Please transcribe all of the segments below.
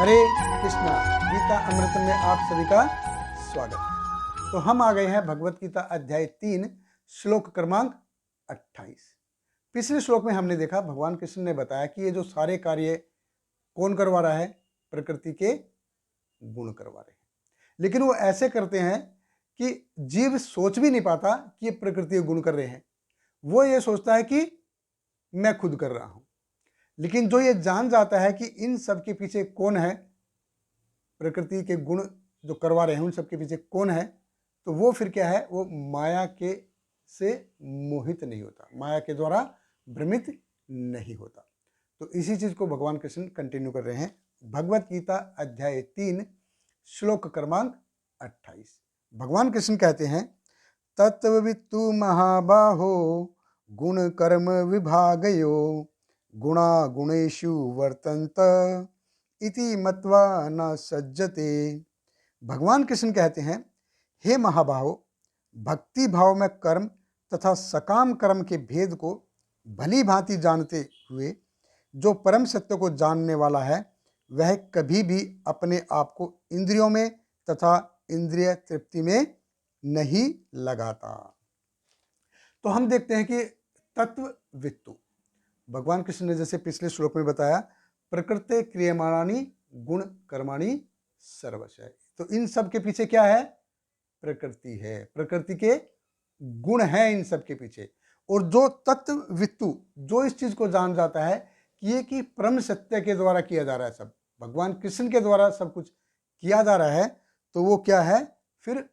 हरे कृष्णा। गीता अमृत में आप सभी का स्वागत है। तो हम आ गए हैं भगवत गीता अध्याय 3 श्लोक क्रमांक 28। पिछले श्लोक में हमने देखा भगवान कृष्ण ने बताया कि ये जो सारे कार्य कौन करवा रहा है, प्रकृति के गुण करवा रहे हैं। लेकिन वो ऐसे करते हैं कि जीव सोच भी नहीं पाता कि ये प्रकृति के गुण कर रहे हैं। वो ये सोचता है कि मैं खुद कर रहा हूं। लेकिन जो ये जान जाता है कि इन सब के पीछे कौन है, प्रकृति के गुण जो करवा रहे हैं उन सब के पीछे कौन है, तो वो फिर क्या है, वो माया के से मोहित नहीं होता, माया के द्वारा भ्रमित नहीं होता। तो इसी चीज को भगवान कृष्ण कंटिन्यू कर रहे हैं। भगवत गीता अध्याय 3 श्लोक क्रमांक 28। भगवान कृष्ण कहते हैं, तत्ववित्तु महाबाहो गुण कर्म विभागयो गुणा गुणेषु वर्तन्त इति मत्वा न सज्जते। भगवान कृष्ण कहते हैं, हे महाबाहो, भक्ति भाव में कर्म तथा सकाम कर्म के भेद को भली भांति जानते हुए जो परम सत्य को जानने वाला है, वह कभी भी अपने आप को इंद्रियों में तथा इंद्रिय तृप्ति में नहीं लगाता। तो हम देखते हैं कि तत्ववित्तु, भगवान कृष्ण ने जैसे पिछले श्लोक में बताया, प्रकृति क्रियमाणानि गुण कर्माणि सर्वशः। तो इन सब के पीछे क्या है, प्रकृति है, प्रकृति के गुण हैं इन सब के पीछे। और जो तत्ववित्तु, जो इस चीज को जान जाता है कि ये कि परम सत्य के द्वारा किया जा रहा है, सब भगवान कृष्ण के द्वारा सब कुछ किया जा रहा है, तो वो क्या है, फिर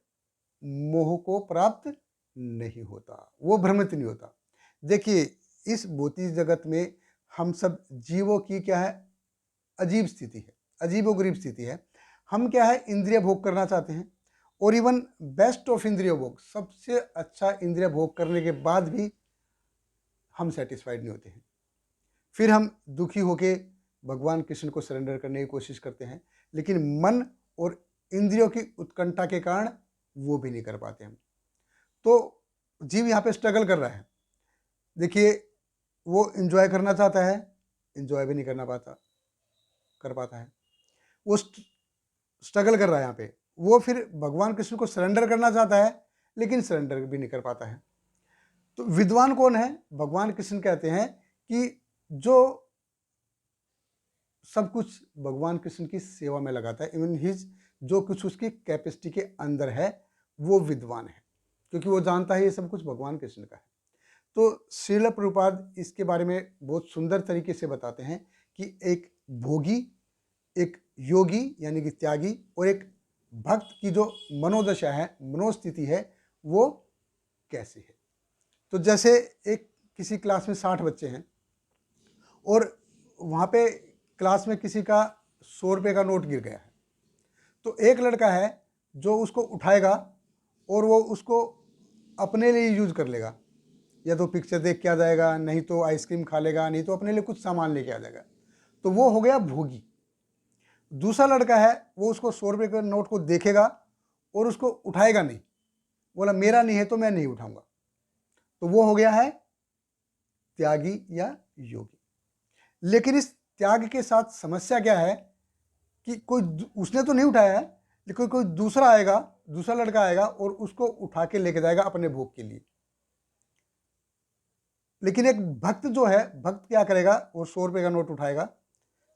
मोह को प्राप्त नहीं होता, वो भ्रमित नहीं होता। देखिए, इस भौतिक जगत में हम सब जीवों की क्या है, अजीब स्थिति है, अजीबोगरीब स्थिति है। हम क्या है, इंद्रिय भोग करना चाहते हैं, और इवन बेस्ट ऑफ इंद्रिय भोग, सबसे अच्छा इंद्रिय भोग करने के बाद भी हम सेटिस्फाइड नहीं होते हैं। फिर हम दुखी होके भगवान कृष्ण को सरेंडर करने की कोशिश करते हैं, लेकिन मन और इंद्रियों की उत्कंठा के कारण वो भी नहीं कर पाते हम। तो जीव यहाँ पे स्ट्रगल कर रहा है। देखिए, वो एंजॉय करना चाहता है, एंजॉय भी नहीं कर पाता है। वो स्ट्रगल कर रहा है यहाँ पे। वो फिर भगवान कृष्ण को सरेंडर करना चाहता है, लेकिन सरेंडर भी नहीं कर पाता है। तो विद्वान कौन है? भगवान कृष्ण कहते हैं कि जो सब कुछ भगवान कृष्ण की सेवा में लगाता है, इवन हिज जो कुछ उसकी कैपेसिटी के अंदर है, वो विद्वान है, क्योंकि वो जानता है ये सब कुछ भगवान कृष्ण का है। तो श्रील प्रभुपाद इसके बारे में बहुत सुंदर तरीके से बताते हैं कि एक भोगी, एक योगी यानी कि त्यागी, और एक भक्त की जो मनोदशा है, मनोस्थिति है, वो कैसी है। तो जैसे एक किसी क्लास में 60 बच्चे हैं, और वहाँ पे क्लास में किसी का 100 रुपये का नोट गिर गया है। तो एक लड़का है जो उसको उठाएगा और वो उसको अपने लिए यूज कर लेगा, या तो पिक्चर देख के आ जाएगा, नहीं तो आइसक्रीम खा लेगा, नहीं तो अपने लिए कुछ सामान लेके आ जाएगा। तो वो हो गया भोगी। दूसरा लड़का है, वो उसको 100 रुपये के नोट को देखेगा और उसको उठाएगा नहीं, बोला मेरा नहीं है तो मैं नहीं उठाऊंगा। तो वो हो गया है त्यागी या योगी। लेकिन इस त्याग के साथ समस्या क्या है कि कोई उसने तो नहीं उठाया है, लेकिन कोई दूसरा आएगा, दूसरा लड़का आएगा और उसको उठा के लेके जाएगा अपने भोग के लिए। लेकिन एक भक्त जो है, भक्त क्या करेगा, वो 100 रुपये का नोट उठाएगा,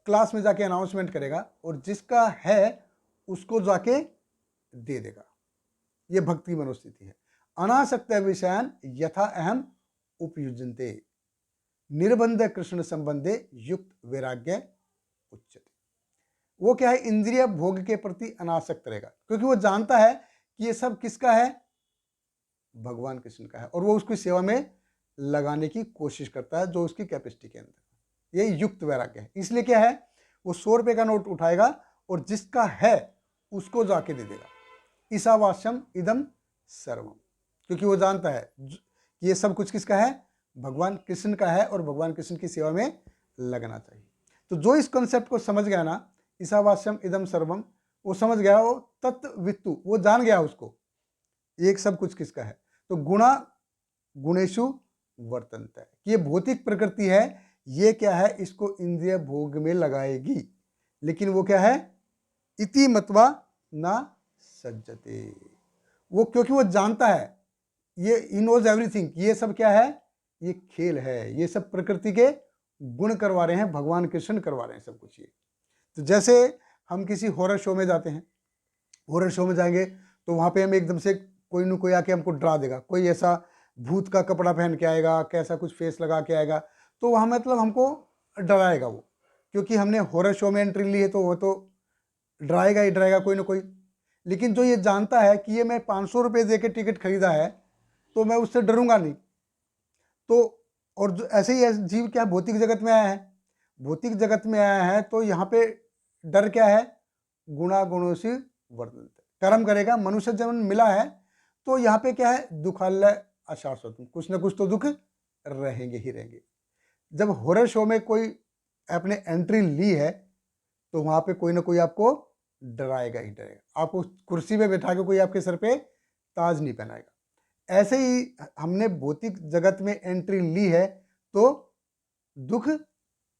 क्लास में जाके अनाउंसमेंट करेगा और जिसका है उसको जाके दे देगा। ये भक्त की मनोस्थिति है। अनासक्त विषयान यथा अहम उपयुज्यन्ते निर्बंध कृष्ण संबंधे युक्त वैराग्य उच्यते। वो क्या है, इंद्रिय भोग के प्रति अनासक्त रहेगा, क्योंकि वो जानता है कि ये सब किसका है, भगवान कृष्ण का है, और वो उसकी सेवा में लगाने की कोशिश करता है जो उसकी कैपेसिटी के अंदर। ये युक्त वैराग्य है। इसलिए क्या है, वो 100 रुपये का नोट उठाएगा और जिसका है उसको जाके दे देगा। ईशावास्यम इदम सर्वम, क्योंकि वो जानता है कि ये सब कुछ किसका है, भगवान कृष्ण का है, और भगवान कृष्ण की सेवा में लगना चाहिए। तो जो इस कॉन्सेप्ट को समझ गया ना, ईशावास्यम इदम सर्वम, वो समझ गया, वो तत्ववित्तु, वो जान गया उसको एक सब कुछ किसका है। तो गुणा गुणेशु वर्तनता है, ये भौतिक प्रकृति है, ये क्या है, इसको इंद्रिय भोग में लगाएगी। लेकिन वो क्या है, इति मत्वा ना सज्जते। वो क्योंकि वो जानता है, ये ही नोज एवरीथिंग, ये सब क्या है, ये खेल है, ये सब प्रकृति के गुण करवा रहे हैं, भगवान कृष्ण करवा रहे हैं सब कुछ ये। तो जैसे हम किसी हॉरर शो में जाते हैं, हॉरर शो में जाएंगे तो वहाँ पे हम एकदम से कोई न कोई आके हमको डरा देगा, कोई ऐसा भूत का कपड़ा पहन के आएगा, कैसा कुछ फेस लगा के आएगा, तो वहाँ मतलब हमको डराएगा वो, क्योंकि हमने हॉरर शो में एंट्री ली है तो वो तो डराएगा ही डराएगा कोई ना कोई। लेकिन जो ये जानता है कि ये मैं 500 रुपये दे के टिकट खरीदा है तो मैं उससे डरूंगा नहीं। तो और जो ऐसे ही जीव क्या भौतिक जगत में आया है, भौतिक जगत में आया है तो यहाँ पे डर क्या है, गुणा गुणों से वर्तन, कर्म करेगा, मनुष्य जन्म मिला है तो यहाँ पे क्या है, दुखालय अशाश्वतम, कुछ ना कुछ तो दुख रहेंगे ही रहेंगे। जब हॉरर शो में कोई आपने एंट्री ली है तो वहाँ पे कोई ना कोई आपको डराएगा ही डराएगा, आपको कुर्सी पे बैठा के कोई आपके सर पे ताज नहीं पहनाएगा। ऐसे ही हमने भौतिक जगत में एंट्री ली है तो दुख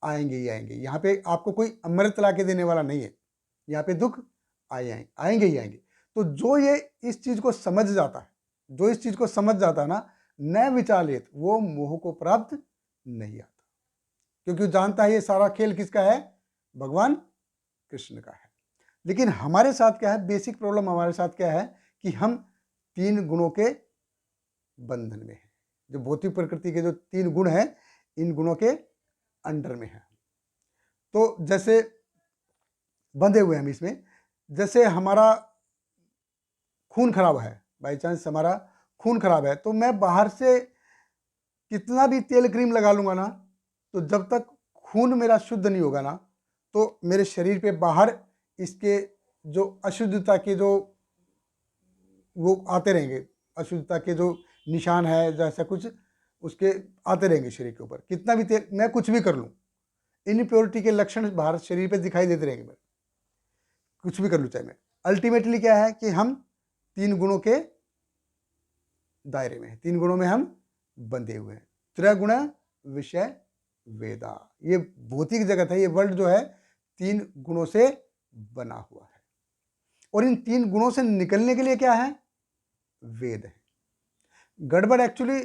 आएंगे ही आएंगे। यहाँ पे आपको कोई अमृत ला के देने वाला नहीं है, यहाँ पे दुख आएंगे ही आएंगे। तो जो ये इस चीज को समझ जाता है, जो इस चीज को समझ जाता है ना, न विचालित, वो मोह को प्राप्त नहीं आता, क्योंकि जानता है ये सारा खेल किसका है, भगवान कृष्ण का है। लेकिन हमारे साथ क्या है, बेसिक प्रॉब्लम हमारे साथ क्या है कि हम 3 गुणों के बंधन में हैं। जो भौतिक प्रकृति के जो 3 गुण हैं, इन गुणों के अंडर में है। तो जैसे बंधे हुए हम इसमें, जैसे हमारा खून खराब है, बाई चांस हमारा खून खराब है, तो मैं बाहर से कितना भी तेल क्रीम लगा लूंगा ना, तो जब तक खून मेरा शुद्ध नहीं होगा ना, तो मेरे शरीर पे बाहर इसके जो अशुद्धता के जो वो आते रहेंगे, अशुद्धता के जो निशान है जैसा कुछ उसके आते रहेंगे शरीर के ऊपर। कितना भी तेल मैं कुछ भी कर लूँ, इनप्योरिटी के लक्षण बाहर शरीर पे दिखाई देते रहेंगे, मैं कुछ भी कर लूँ चाहे मैं। अल्टीमेटली क्या है कि हम 3 गुणों के दायरे में हैं, 3 गुणों में हम बंधे हुए हैं। त्रैगुण विषय वेदा, ये भौतिक जगत है, ये वर्ल्ड जो है 3 गुणों से बना हुआ है। और इन 3 गुणों से निकलने के लिए क्या है, वेद है। गड़बड़ एक्चुअली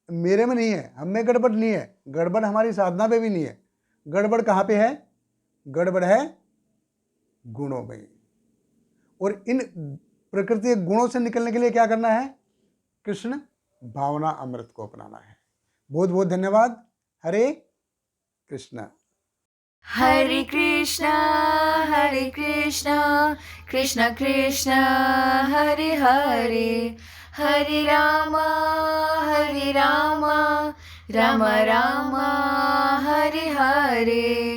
मेरे में नहीं है, हम में गड़बड़ नहीं है, गड़बड़ हमारी साधना पे भी नहीं है। गड़बड़ कहाँ पे है, गड़बड़ है गुणों में। और इन प्रकृति के गुणों से निकलने के लिए क्या करना है, कृष्ण भावना अमृत को अपनाना है। बहुत बहुत धन्यवाद। हरे कृष्णा। हरे कृष्णा कृष्ण कृष्ण हरे हरे, हरे राम राम राम हरे हरे।